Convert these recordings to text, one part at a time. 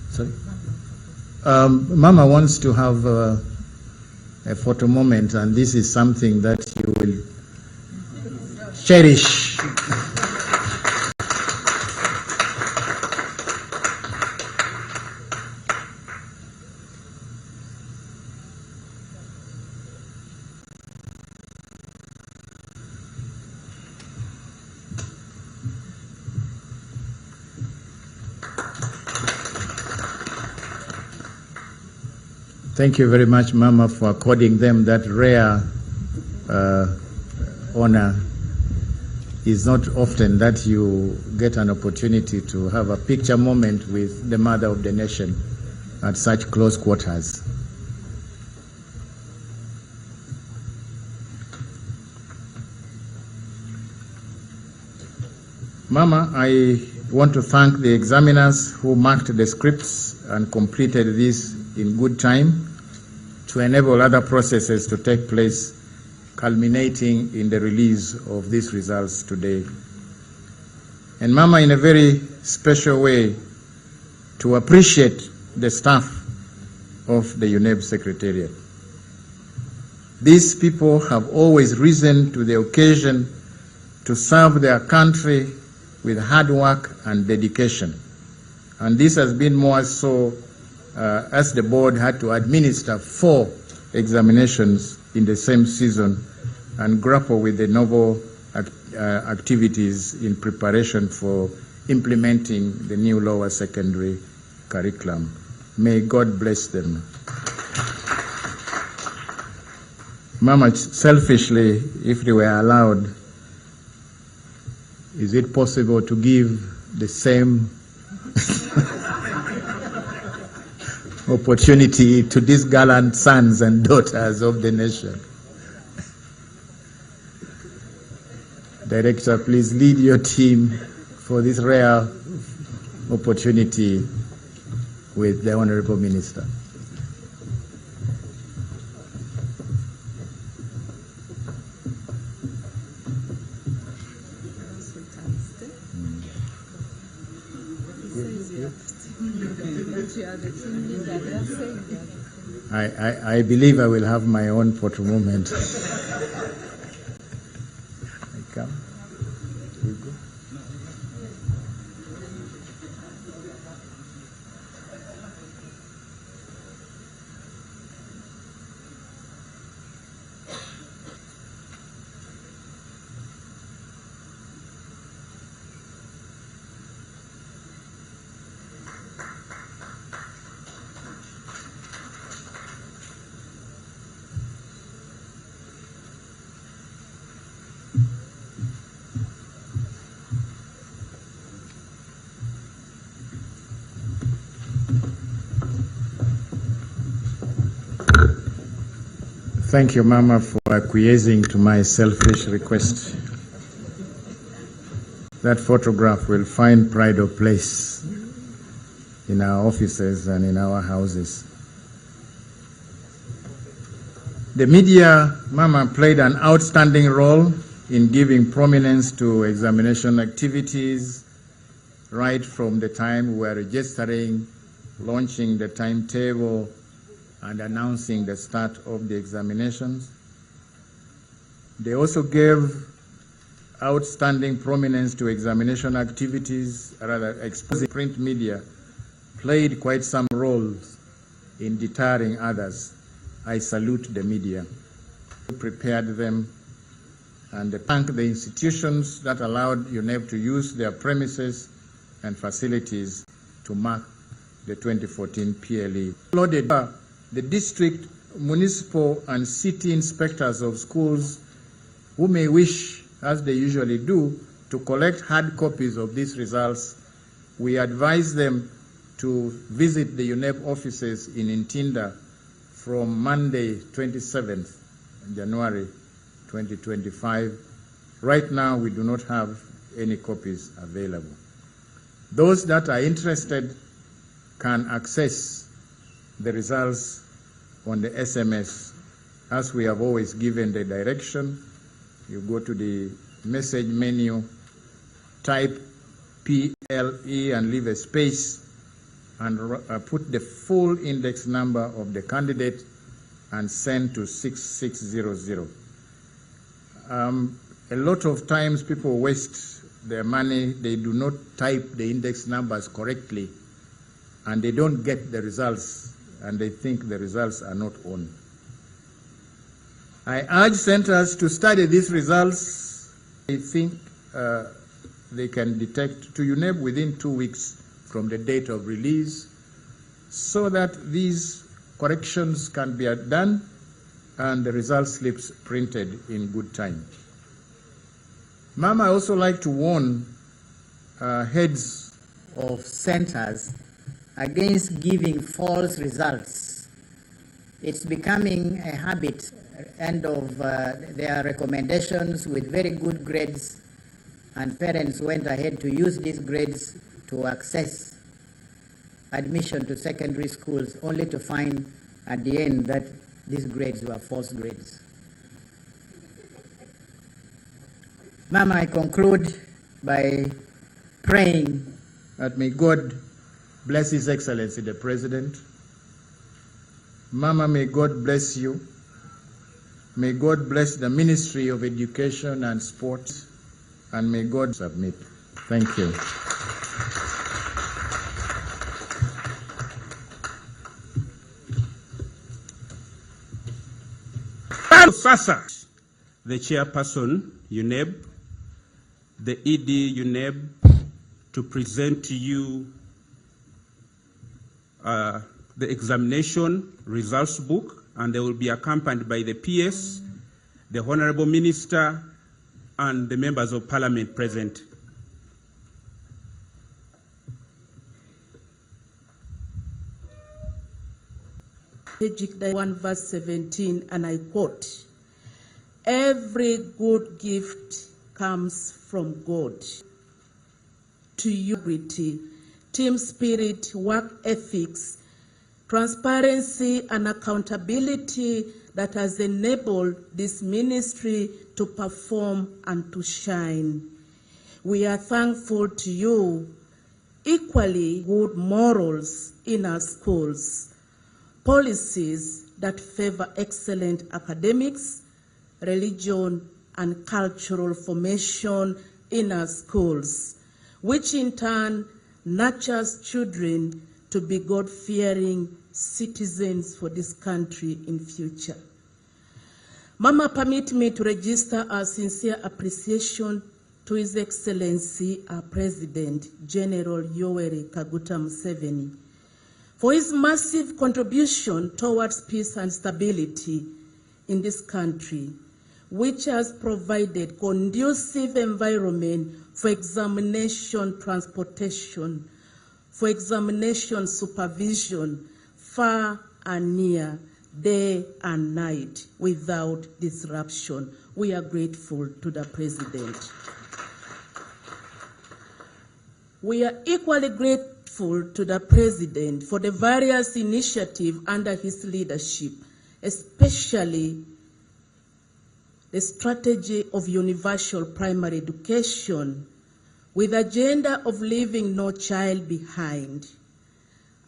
Sorry? Mama wants to have a photo moment, and this is something that you will cherish. Thank you very much, Mama, for according them that rare honor. It's not often that you get an opportunity to have a picture moment with the mother of the nation at such close quarters. Mama, I want to thank the examiners who marked the scripts and completed this in good time to enable other processes to take place, culminating in the release of these results today. And Mama, in a very special way, to appreciate the staff of the UNEP Secretariat. These people have always risen to the occasion to serve their country with hard work and dedication. And this has been more so as the board had to administer 4 examinations in the same season and grapple with the novel activities in preparation for implementing the new lower secondary curriculum. May God bless them. Mama, selfishly, if they were allowed, is it possible to give the same opportunity to these gallant sons and daughters of the nation? Director, please lead your team for this rare opportunity with the Honorable Minister. I believe I will have my own photo moment. I come. You go. Thank you, Mama, for acquiescing to my selfish request. That photograph will find pride of place in our offices and in our houses. The media, Mama, played an outstanding role in giving prominence to examination activities right from the time we were registering, launching the timetable, and announcing the start of the examinations. They also gave outstanding prominence to examination activities, rather exposing print media, played quite some roles in deterring others. I salute the media who prepared them and thank the institutions that allowed UNEP to use their premises and facilities to mark the 2014 PLE. The district, municipal, and city inspectors of schools who may wish, as they usually do, to collect hard copies of these results, we advise them to visit the UNEP offices in Ntinda from Monday, 27th January 2025. Right now, we do not have any copies available. Those that are interested can access the results on the SMS, as we have always given the direction. You go to the message menu, type LE and leave a space and put the full index number of the candidate and send to 6600. A lot of times people waste their money. They do not type the index numbers correctly, and they don't get the results, and they think the results are not on. I urge centers to study these results. I think they can detect to UNEB within 2 weeks from the date of release, so that these corrections can be done and the result slips printed in good time. Ma'am, I also like to warn heads of centers against giving false results. It's becoming a habit, and of their recommendations with very good grades, and parents went ahead to use these grades to access admission to secondary schools, only to find at the end that these grades were false grades. Ma'am, I conclude by praying that may God bless His Excellency the President. Mama, may God bless you. May God bless the Ministry of Education and Sport, and may God submit. Thank you. Sasa, the chairperson, UNEB, the ED UNEB, to present to you the examination results book, and they will be accompanied by the PS, the Honorable Minister, and the members of Parliament present. Strategic 1 verse 17, and I quote, "Every good gift comes from God. To unity, team spirit, work ethics, transparency and accountability that has enabled this ministry to perform and to shine. We are thankful to you. Equally good morals in our schools, policies that favor excellent academics, religion, and cultural formation in our schools, which in turn nurtures children to be God-fearing citizens for this country in future. Mama, permit me to register our sincere appreciation to His Excellency, our President, General Yoweri Kaguta Museveni, for his massive contribution towards peace and stability in this country, which has provided conducive environment for examination transportation, for examination supervision, far and near, day and night, without disruption. We are grateful to the President. We are equally grateful to the President for the various initiatives under his leadership, especially the strategy of universal primary education with the agenda of leaving no child behind.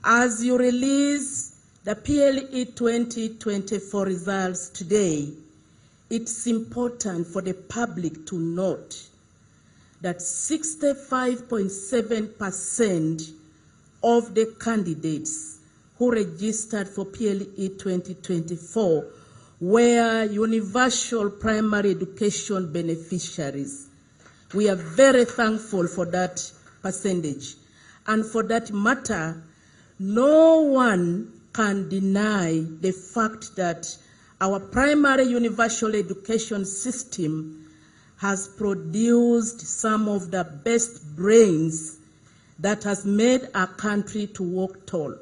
As you release the PLE 2024 results today, it's important for the public to note that 65.7% of the candidates who registered for PLE 2024 were universal primary education beneficiaries. We are very thankful for that percentage. And for that matter, no one can deny the fact that our primary universal education system has produced some of the best brains that has made our country to walk tall,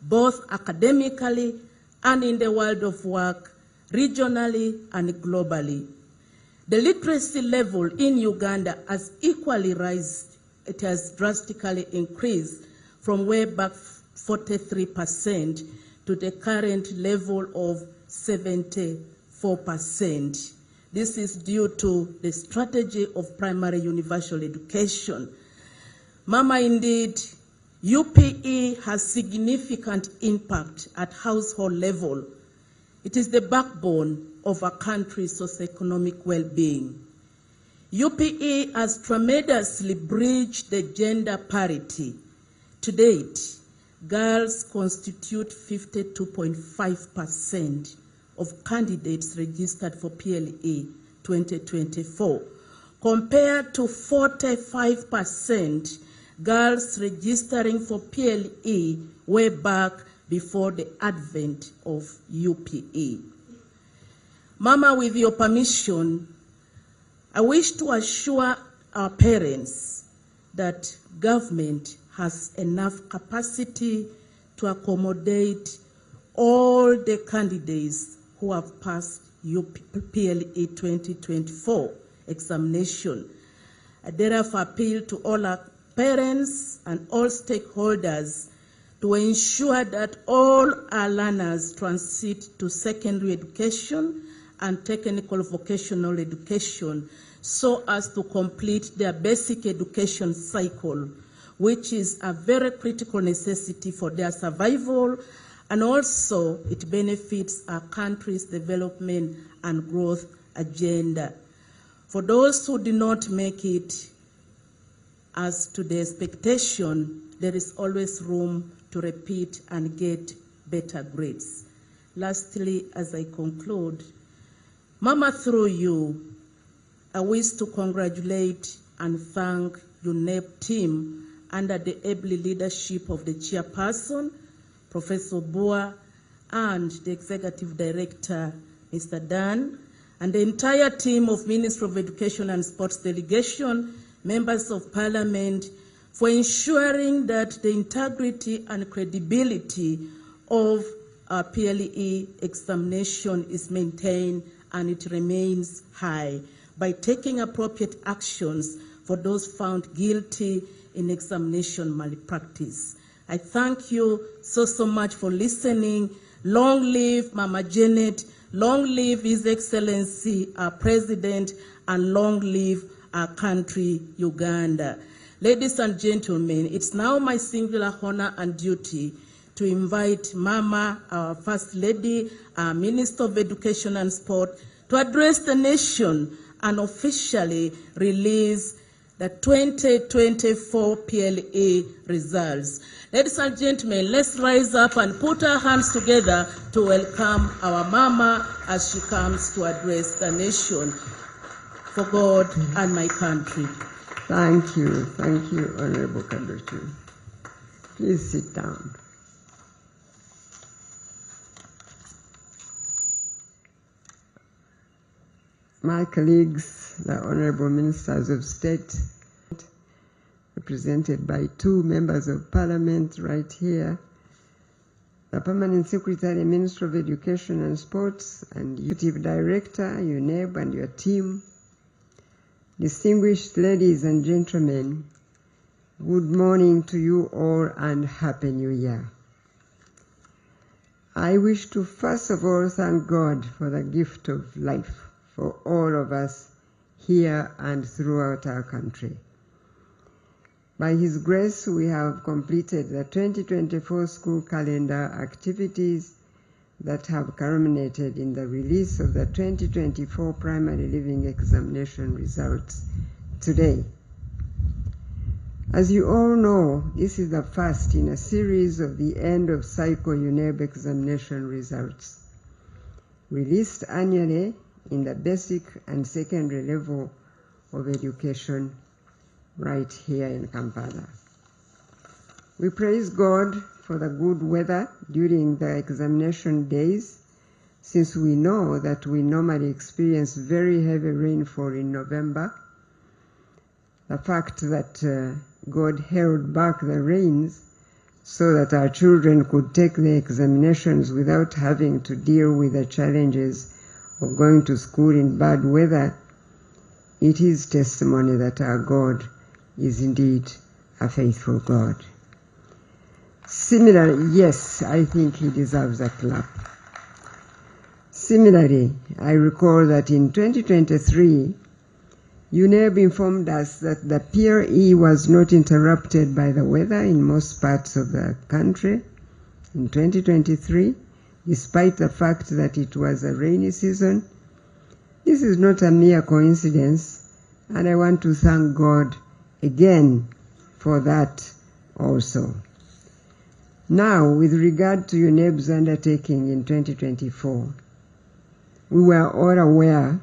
both academically and in the world of work, regionally and globally. The literacy level in Uganda has equally risen. It has drastically increased from way back 43% to the current level of 74%. This is due to the strategy of primary universal education. Mama, indeed, UPE has significant impact at household level. It is the backbone of a country's socioeconomic well-being. UPE has tremendously bridged the gender parity. To date, girls constitute 52.5% of candidates registered for PLE 2024, compared to 45% girls registering for PLE way back before the advent of UPE. Mama, with your permission, I wish to assure our parents that government has enough capacity to accommodate all the candidates who have passed PLE 2024 examination. I therefore appeal to all our parents and all stakeholders to ensure that all our learners transit to secondary education and technical vocational education so as to complete their basic education cycle, which is a very critical necessity for their survival, and also it benefits our country's development and growth agenda. For those who do not make it as to the expectation, there is always room to repeat and get better grades. Lastly, as I conclude, Mama, through you, I wish to congratulate and thank your NEP team under the able leadership of the chairperson, Professor Bua, and the Executive Director, Mr. Dan, and the entire team of Ministry of Education and Sports Delegation, members of Parliament, for ensuring that the integrity and credibility of our PLE examination is maintained and it remains high by taking appropriate actions for those found guilty in examination malpractice. I thank you so much for listening. Long live Mama Janet, long live His Excellency, our President, and long live our country, Uganda. Ladies and gentlemen, it's now my singular honor and duty to invite Mama, our First Lady, our Minister of Education and Sport, to address the nation and officially release the 2024 PLE results. Ladies and gentlemen, let's rise up and put our hands together to welcome our Mama as she comes to address the nation for God and my country. Thank you, Honorable Kadochi. Please sit down. My colleagues, the Honorable Ministers of State, represented by two members of Parliament right here, the Permanent Secretary, Minister of Education and Sports, and Executive Director, UNEB, and your team, distinguished ladies and gentlemen, good morning to you all and Happy New Year. I wish to first of all thank God for the gift of life for all of us here and throughout our country. By His grace, we have completed the 2024 school calendar activities that have culminated in the release of the 2024 primary living examination results today. As you all know, this is the first in a series of the end of cycle UNEB examination results, released annually in the basic and secondary level of education right here in Kampala. We praise God for the good weather during the examination days, since we know that we normally experience very heavy rainfall in November. The fact that God held back the rains so that our children could take the examinations without having to deal with the challenges of going to school in bad weather, it is testimony that our God is indeed a faithful God. Similarly, yes, I think He deserves a clap. Similarly, I recall that in 2023, UNEB informed us that the PLE was not interrupted by the weather in most parts of the country in 2023, despite the fact that it was a rainy season. This is not a mere coincidence, and I want to thank God again for that also. Now, with regard to UNEB's undertaking in 2024, we were all aware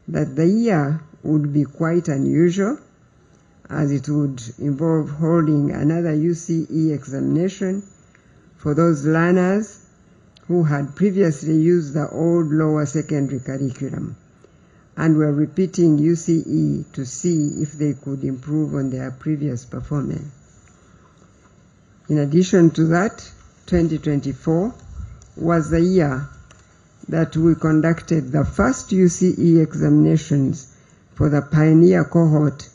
that the year would be quite unusual, as it would involve holding another UCE examination for those learners who had previously used the old lower secondary curriculum and were repeating UCE to see if they could improve on their previous performance. In addition to that, 2024 was the year that we conducted the first UCE examinations for the pioneer cohort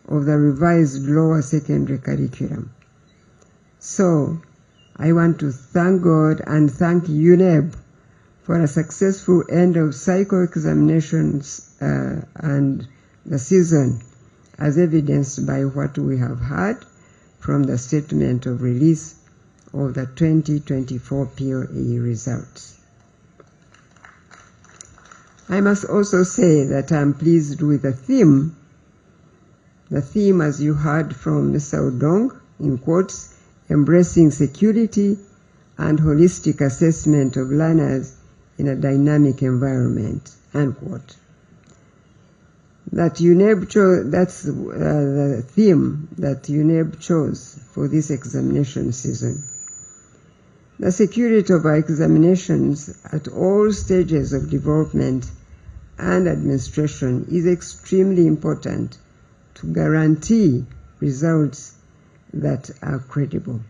of the revised lower secondary curriculum. So, I want to thank God and thank UNEB for a successful end of cycle examinations and the season, as evidenced by what we have heard from the statement of release of the 2024 PLE results. I must also say that I'm pleased with the theme. The theme, as you heard from Mr. Odong, in quotes, embracing security and holistic assessment of learners in a dynamic environment, unquote. That UNEB chose, that's the theme that UNEB chose for this examination season. The security of our examinations at all stages of development and administration is extremely important to guarantee results that are credible.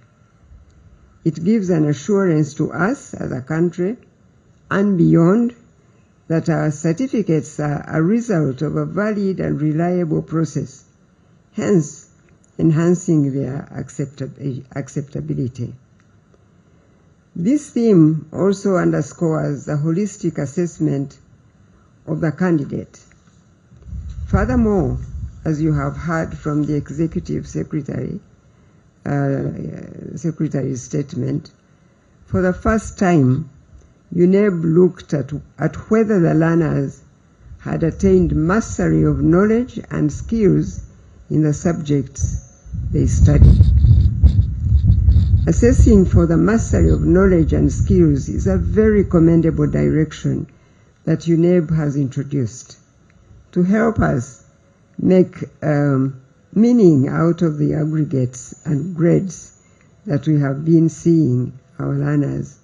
It gives an assurance to us as a country and beyond that our certificates are a result of a valid and reliable process, hence enhancing their acceptability. This theme also underscores the holistic assessment of the candidate. Furthermore, as you have heard from the Executive Secretary's statement, for the first time, UNEB looked at whether the learners had attained mastery of knowledge and skills in the subjects they studied. Assessing for the mastery of knowledge and skills is a very commendable direction that UNEB has introduced to help us make meaning out of the aggregates and grades that we have been seeing our learners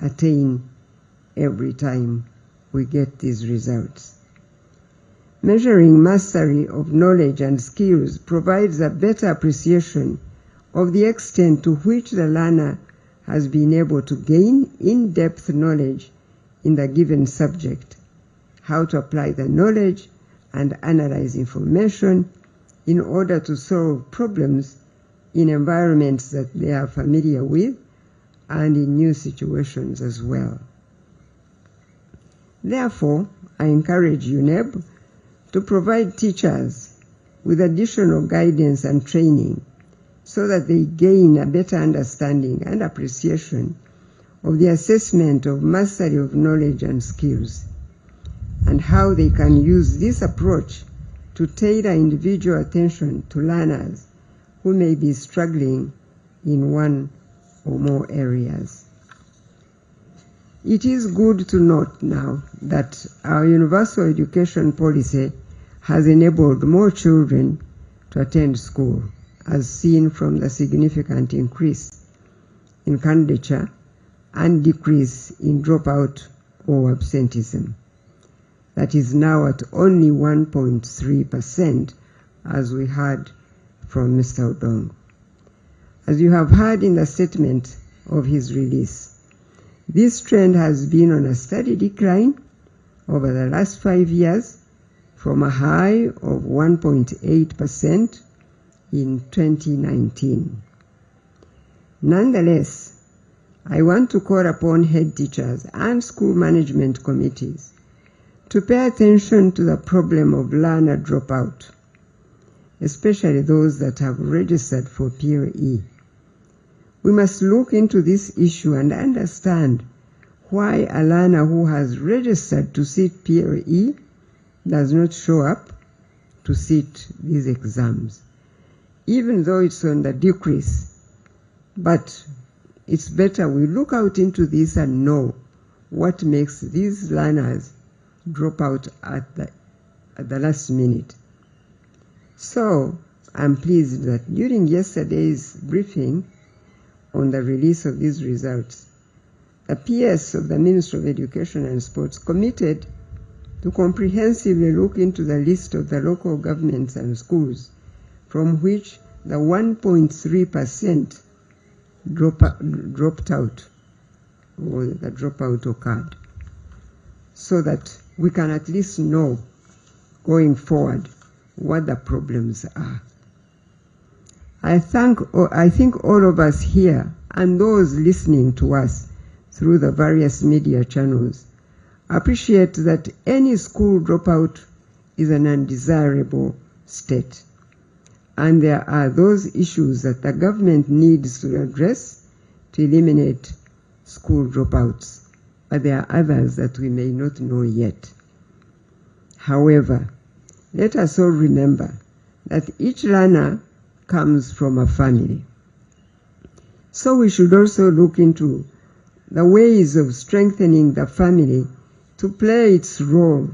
attain every time we get these results. Measuring mastery of knowledge and skills provides a better appreciation of the extent to which the learner has been able to gain in-depth knowledge in the given subject, how to apply the knowledge and analyze information in order to solve problems in environments that they are familiar with and in new situations as well. Therefore, I encourage UNEB to provide teachers with additional guidance and training so that they gain a better understanding and appreciation of the assessment of mastery of knowledge and skills, and how they can use this approach to tailor individual attention to learners who may be struggling in one or more areas. It is good to note now that our universal education policy has enabled more children to attend school, as seen from the significant increase in candidature and decrease in dropout or absenteeism. That is now at only 1.3%, as we heard from Mr. Odong. As you have heard in the statement of his release, this trend has been on a steady decline over the last 5 years, from a high of 1.8% in 2019. Nonetheless, I want to call upon head teachers and school management committees to pay attention to the problem of learner dropout, especially those that have registered for PLE. We must look into this issue and understand why a learner who has registered to sit PLE does not show up to sit these exams, even though it's on the decrease. But it's better we look out into this and know what makes these learners drop out at the last minute. So I'm pleased that during yesterday's briefing on the release of these results, the PS of the Ministry of Education and Sports committed to comprehensively look into the list of the local governments and schools from which the 1.3% dropped out, or the dropout occurred, so that we can at least know going forward what the problems are. I think all of us here and those listening to us through the various media channels appreciate that any school dropout is an undesirable state. And there are those issues that the government needs to address to eliminate school dropouts, but there are others that we may not know yet. However, let us all remember that each learner comes from a family. So we should also look into the ways of strengthening the family to play its role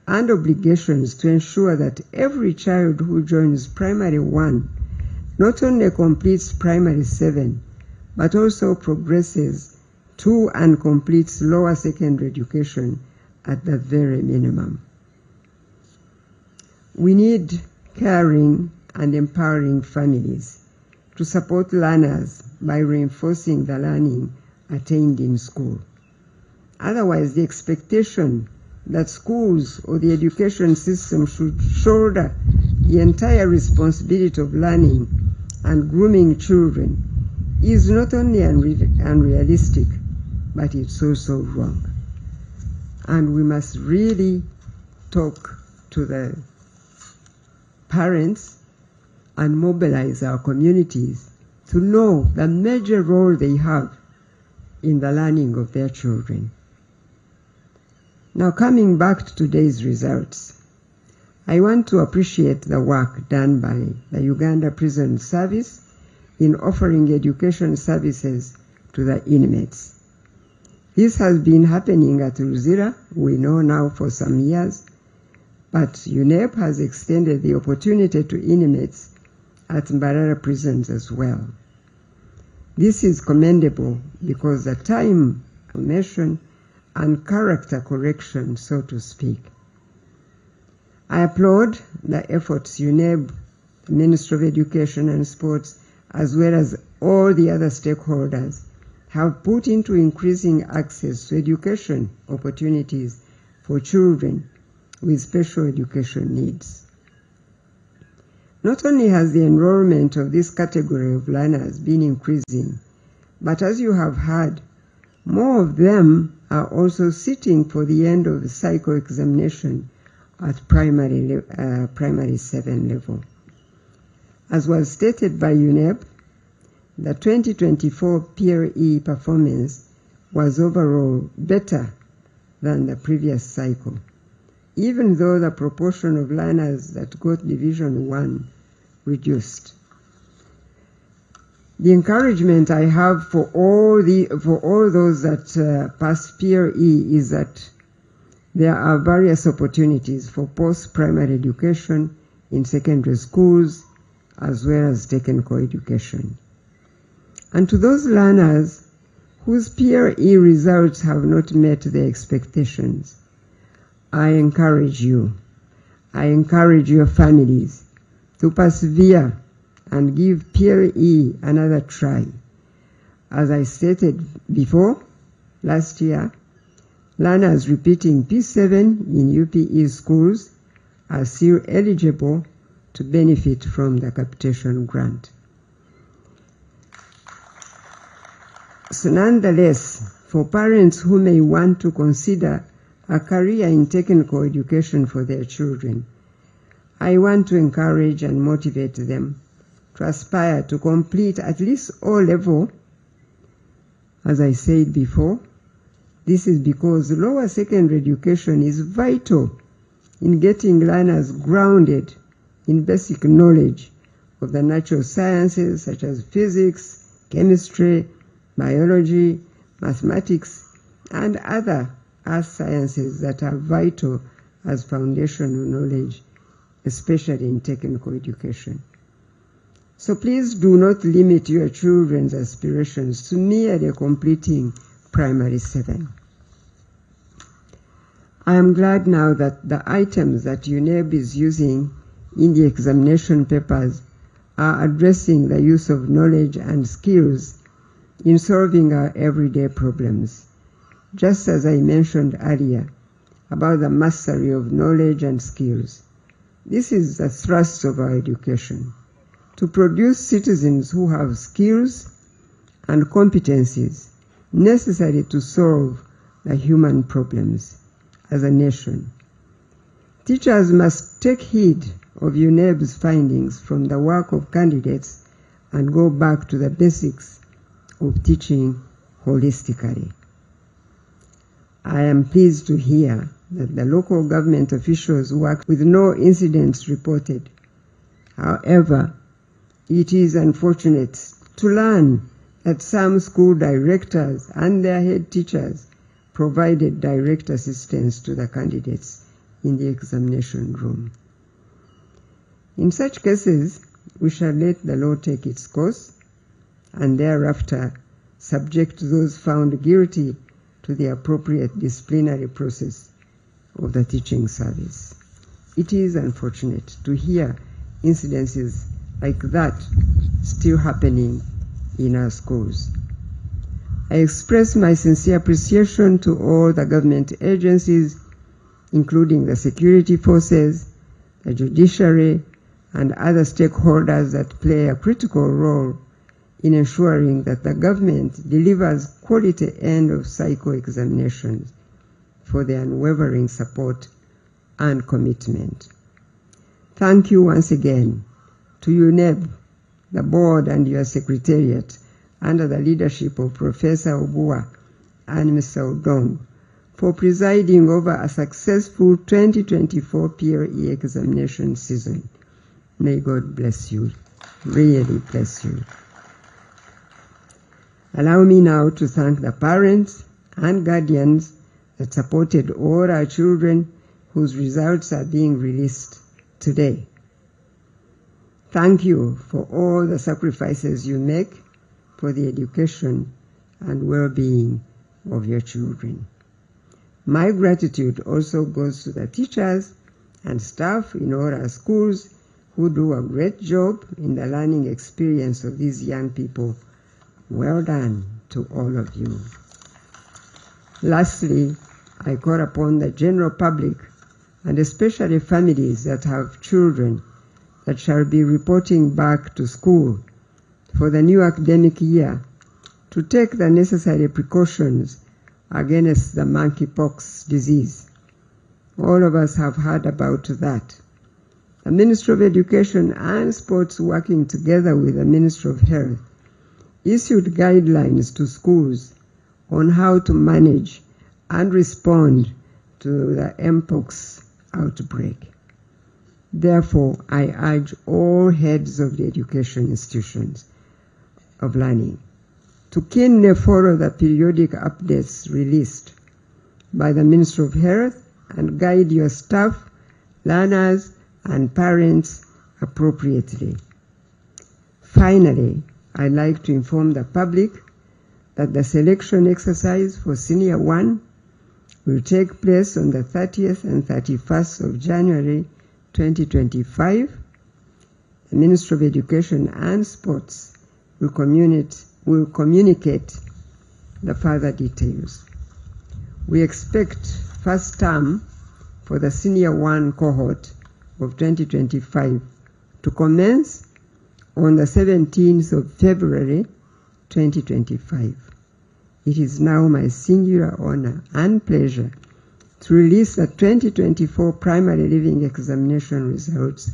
and obligations to ensure that every child who joins primary 1 not only completes primary 7, but also progresses to and completes lower secondary education at the very minimum. We need caring and empowering families to support learners by reinforcing the learning attained in school. Otherwise, the expectation that schools or the education system should shoulder the entire responsibility of learning and grooming children is not only unrealistic, but it's also wrong. And we must really talk to the parents and mobilize our communities to know the major role they have in the learning of their children. Now, coming back to today's results, I want to appreciate the work done by the Uganda Prison Service in offering education services to the inmates. This has been happening at Luzira, we know now, for some years, but UNEP has extended the opportunity to inmates at Mbarara prisons as well. This is commendable because the time, formation, and character correction, so to speak. I applaud the efforts UNEB, the Ministry of Education and Sports, as well as all the other stakeholders have put into increasing access to education opportunities for children with special education needs. Not only has the enrollment of this category of learners been increasing, but as you have heard, more of them are also sitting for the end of the cycle examination at primary 7 level. As was stated by UNEP, the 2024 PLE performance was overall better than the previous cycle, even though the proportion of learners that got Division 1 reduced. The encouragement I have for all those that pass PLE is that there are various opportunities for post-primary education in secondary schools as well as technical education. And to those learners whose PLE results have not met their expectations, I encourage you, I encourage your families to persevere and give PLE another try. As I stated before, last year, learners repeating P7 in UPE schools are still eligible to benefit from the capitation grant. So nonetheless, for parents who may want to consider a career in technical education for their children. I want to encourage and motivate them to aspire to complete at least O-level. As I said before, this is because lower secondary education is vital in getting learners grounded in basic knowledge of the natural sciences such as physics, chemistry, biology, mathematics, and other earth sciences that are vital as foundational knowledge, especially in technical education. So please do not limit your children's aspirations to merely completing primary 7. I am glad now that the items that UNEB is using in the examination papers are addressing the use of knowledge and skills in solving our everyday problems. Just as I mentioned earlier about the mastery of knowledge and skills, this is the thrust of our education, to produce citizens who have skills and competencies necessary to solve the human problems as a nation. Teachers must take heed of UNEB's findings from the work of candidates and go back to the basics of teaching holistically. I am pleased to hear that the local government officials worked with no incidents reported. However, it is unfortunate to learn that some school directors and their head teachers provided direct assistance to the candidates in the examination room. In such cases, we shall let the law take its course and thereafter subject those found guilty to the appropriate disciplinary process of the teaching service. It is unfortunate to hear incidences like that still happening in our schools. I express my sincere appreciation to all the government agencies, including the security forces, the judiciary, and other stakeholders that play a critical role in ensuring that the government delivers quality end-of-cycle examinations for their unwavering support and commitment. Thank you once again to UNEB, the board, and your secretariat under the leadership of Professor Obua and Mr. Odong for presiding over a successful 2024 PLE examination season. May God bless you, really bless you. Allow me now to thank the parents and guardians that supported all our children whose results are being released today. Thank you for all the sacrifices you make for the education and well-being of your children. My gratitude also goes to the teachers and staff in all our schools who do a great job in the learning experience of these young people. Well done to all of you. Lastly, I call upon the general public and especially families that have children that shall be reporting back to school for the new academic year to take the necessary precautions against the monkeypox disease. All of us have heard about that. The Ministry of Education and Sports, working together with the Ministry of Health, issued guidelines to schools on how to manage and respond to the mpox outbreak. Therefore, I urge all heads of the education institutions of learning to keenly follow the periodic updates released by the Ministry of Health and guide your staff, learners, and parents appropriately. Finally, I'd like to inform the public that the selection exercise for Senior 1 will take place on the 30th and 31st of January 2025. The Ministry of Education and Sports will communicate the further details. We expect first term for the Senior 1 cohort of 2025 to commence on the 17th of February 2025. It is now my singular honor and pleasure to release the 2024 primary living examination results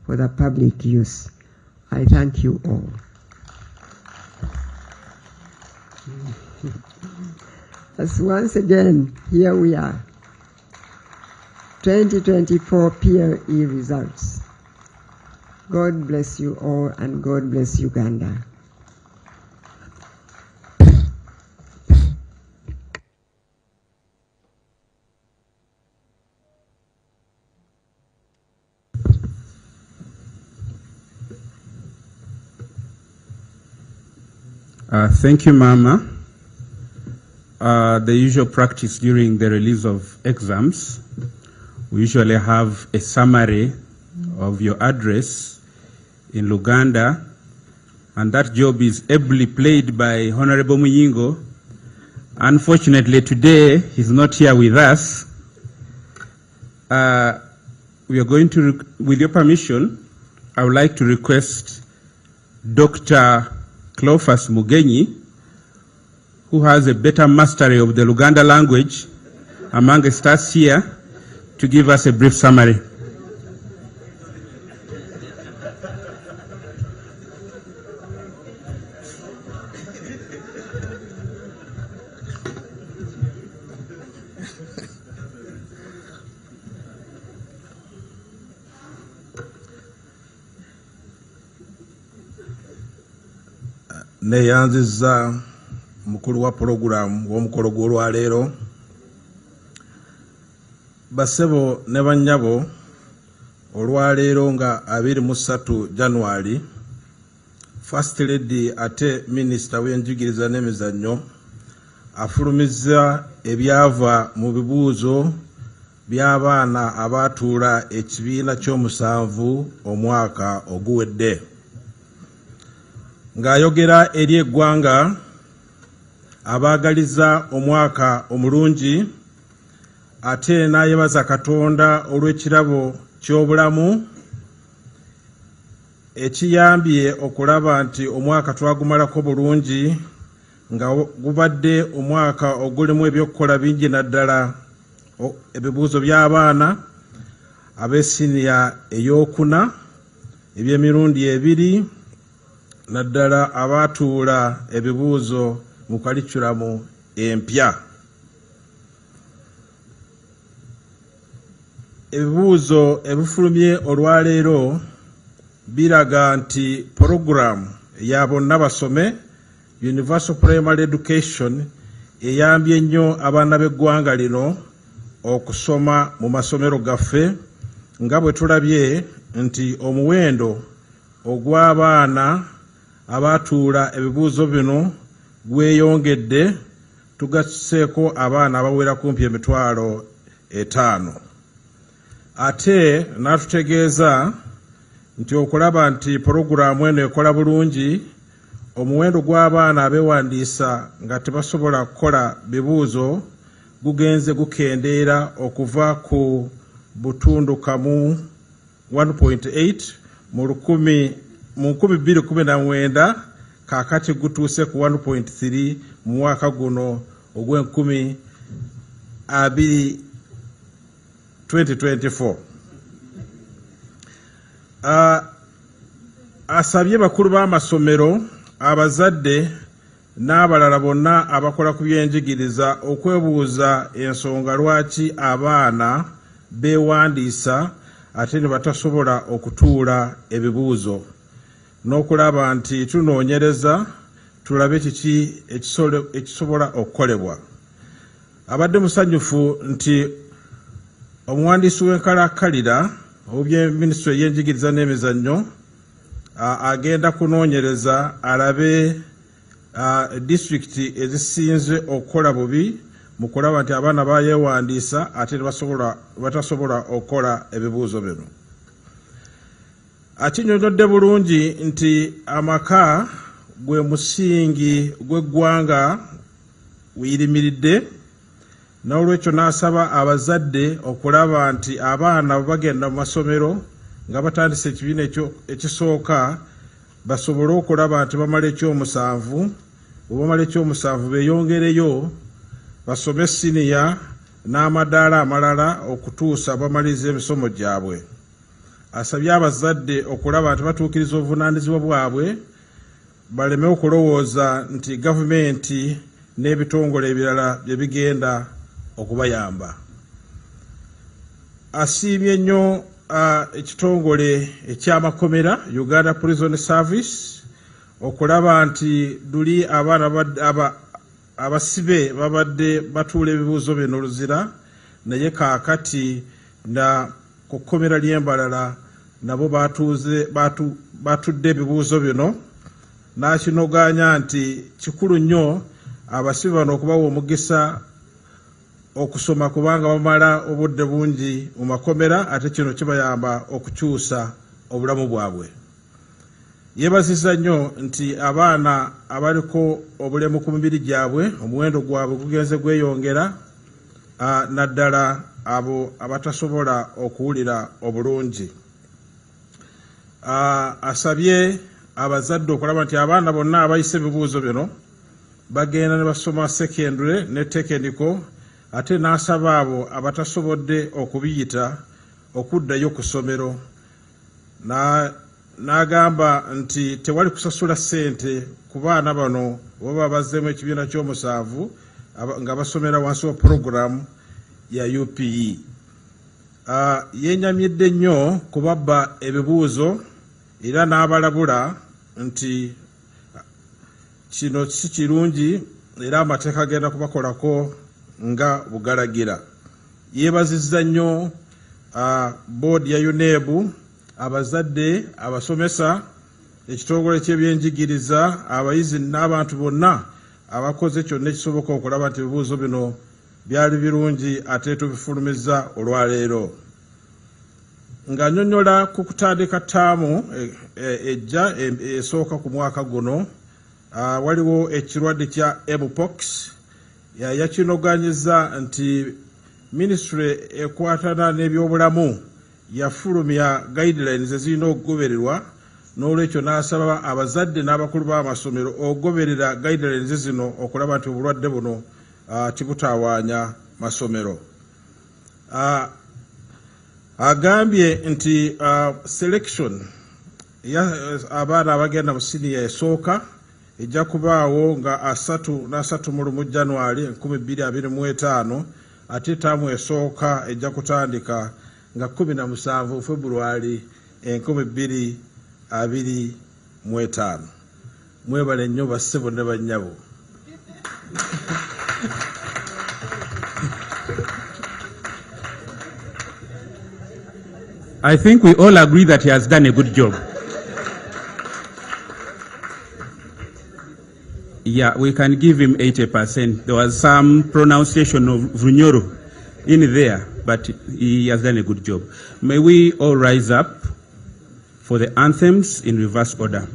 for the public use. I thank you all. As once again, here we are. 2024 PLE results. God bless you all and God bless Uganda. Thank you, Mama. The usual practice during the release of exams, we usually have a summary of your address in Luganda, and that job is ably played by Honorable Muyingo. Unfortunately, today he's not here with us. We are going to, with your permission, I would like to request Dr. Cleophas Mugenyi, who has a better mastery of the Luganda language among us here, to give us a brief summary. Neyanziza mukulu wa program w'omukolo gw'olwaleero, basebo ne bannyabo, olwaleero nga 23 January, First Lady ate Minisita w'enjigiriza n'emizannyo afulumizza ebyava mu bibuuzo by'abaana abaatuula ekibiina ky'omusanvu omwaka oguwedde. Ng'ayogera eri eggwanga abaagaliza omwaka omulungi, ate n'ayebaza Katonda olw'ekirabo ky'obulamu ekiyambye okulaba nti omwaka twagumalako bulungi, nga gubadde omwaka ogulimu ebyokukola bingi naddala ebibuuzo by'abaana ab'essiniya ey'okuna eby'emirundi 2, naddala abaatuula ebibuuzo mu kalikulamu empya. Ebibuuzo ebifulumye olwaleero biraga nti program ya bonna basome, Universal Primary Education, eyambye nnyo abaana b'eggwanga lino okusoma mu masomero gaffe, nga bwe tulabye nti omuwendo ogw'abaana abaatuula ebibuuzo bino gweyongedde, tugasseeko abaana abawera kumpi 5,000. Ate n'atutegeeza nti okulaba nti pologulaamu eno ekola bulungi, omuwendo gw'abaana abeewandiisa nga tebasobola kukola bibuuzo gugenze gukendeera okuva ku butundu kamu 1.8 mu 2019 kaakati gutuuse ku 1.3 mu mwaka guno ogw'2024. Asabye bakulu b'amasomero, abazadde n'abalala bonna abakola ku byenjigiriza okwebuuza ensonga lwaki abaana beewandiisa ate ne batasobola okutuula ebibuuzo, n'okulaba nti tunoonyereza tulabe kiki ekisobola okukolebwa. Abadde musanyufu nti omuwandiisi w'enkalakkalira obw'eminisitule y'enjigiriza n'emizannyo agenda kunoonyereza alabe disitulikiti ezisinze okukola bubi mu kulaba nti abaana bayeewandiisa ate batasobola okukola ebibuuzo bino. Akinnyonnyodde bulungi nti amaka gwe musingi gw'eggwanga wiyirimiridde, n'olwekyo n'asaba abazadde okulaba nti abaana bwe bagenda mu masomero nga batandise ekibiina ekisooka basobole okulaba nti bamala ekyomusanvu. Bwe bamala ekyomusanvu beeyongereyo basome siniya n'amadaala amalala okutuusa bamaliriza emisomo gyabwe. Asabye abazadde okulaba nti batuukiriza obuvunaanyizibwa bwabwe, baleme okulowooza nti gavumenti n'ebitongole ebirala bye bigenda okubayamba. Asiimye nnyo ekitongole eky'amakomera Uganda Prison Service okulaba nti luli abaana abasibe babadde batuula ebibuuzo bino oluzira, naye kaakati na ku kkomera ly'Embalala nabo batudde ebibuuzo bino, n'akinoganya nti kikulu nnyo abasibe bano okubawa omugisa okusoma kubanga bamala obudde bungi mu makomera, ate kino kibayamba okukyusa obulamu bwabwe. Yeebazizza nnyo nti abaana abaliko obulemu ku mibiri gyabwe omuwendo gwabwe gugenze gweyongera, naddala abo abatasobola okuwulira obulungi. Asabye abazadde okulaba nti abaana bonna abayise ebibuuzo bino bagenda ne basoma secondary ne technical, ate n'asaba abo abatasobodde okubiyita okuddayo ku ssomero. N'agamba nti tewali kusasula ssente ku baana bano baba bazzeemu ekibiina ky'omusanvu nga basomera wansi wa puroguramu ya UPE. Yenyamidde nnyo kubabba ebibuuzo era n'abalabula nti kino si kirungi era amateeka agenda kubakolako nga bugalagira. Yeebazizza nnyo boodi ya UNEB, abazadde, abasomesa, ekitongole ky'ebyenjigiriza, abayizi n'abantu bonna abakoze kyonna ekisoboka okulaba nti ebibuuzo bino byali birungi ate tubifulumizza olwaleero. Ng'annyonnyola ku kutandika ttaamu ejja esooka ku mwaka guno, waliwo ekirwadde kya mpox. Yakinoganyizza nti minisitule ekwatana n'ebyobulamu yafulumya guidelines ezirina okugobererwa, n'olwekyo n'asaba abazadde n'abakulu b'amasomero okugoberera guidelines zino okulaba nti obulwadde buno tibutawaanya masomero. Agambye nti selection abaana abagenda mu siniya esooka ejja kubaawo nga 31 January 2025, ate ttaamu esooka ejja kutandika nga 17 February 2025. Mwebale nnyo bassebo ne bannyabo. I think we all agree that he has done a good job. Yeah, we can give him 80%. There was some pronunciation of Vunyoro in there, but he has done a good job. May we all rise up for the anthems in reverse order.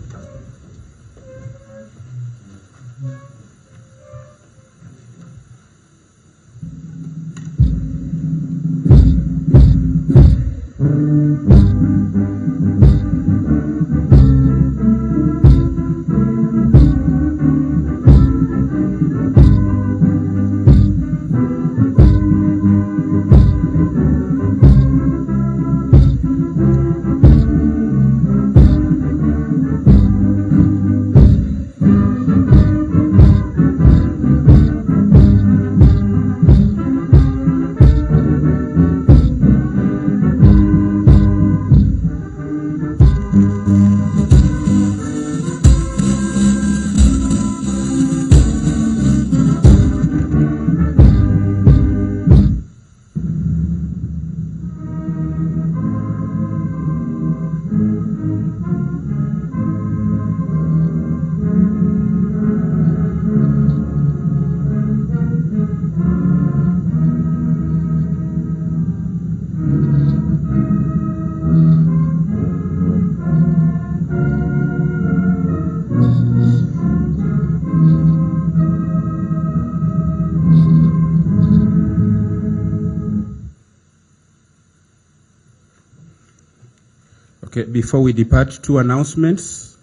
Okay, before we depart, two announcements.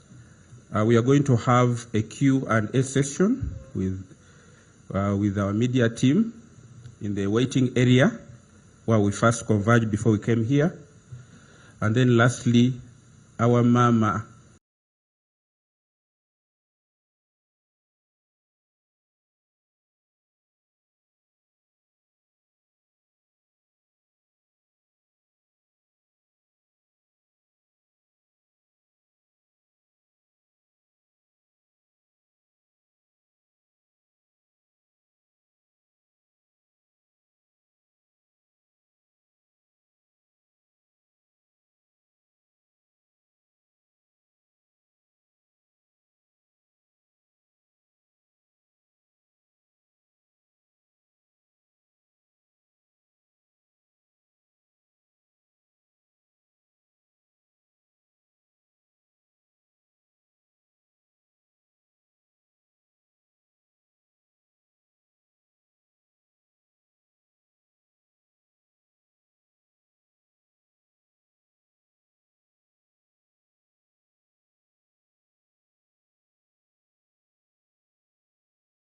We are going to have a Q&A session with our media team. in the waiting area where we first converged before we came here. And then lastly, our mama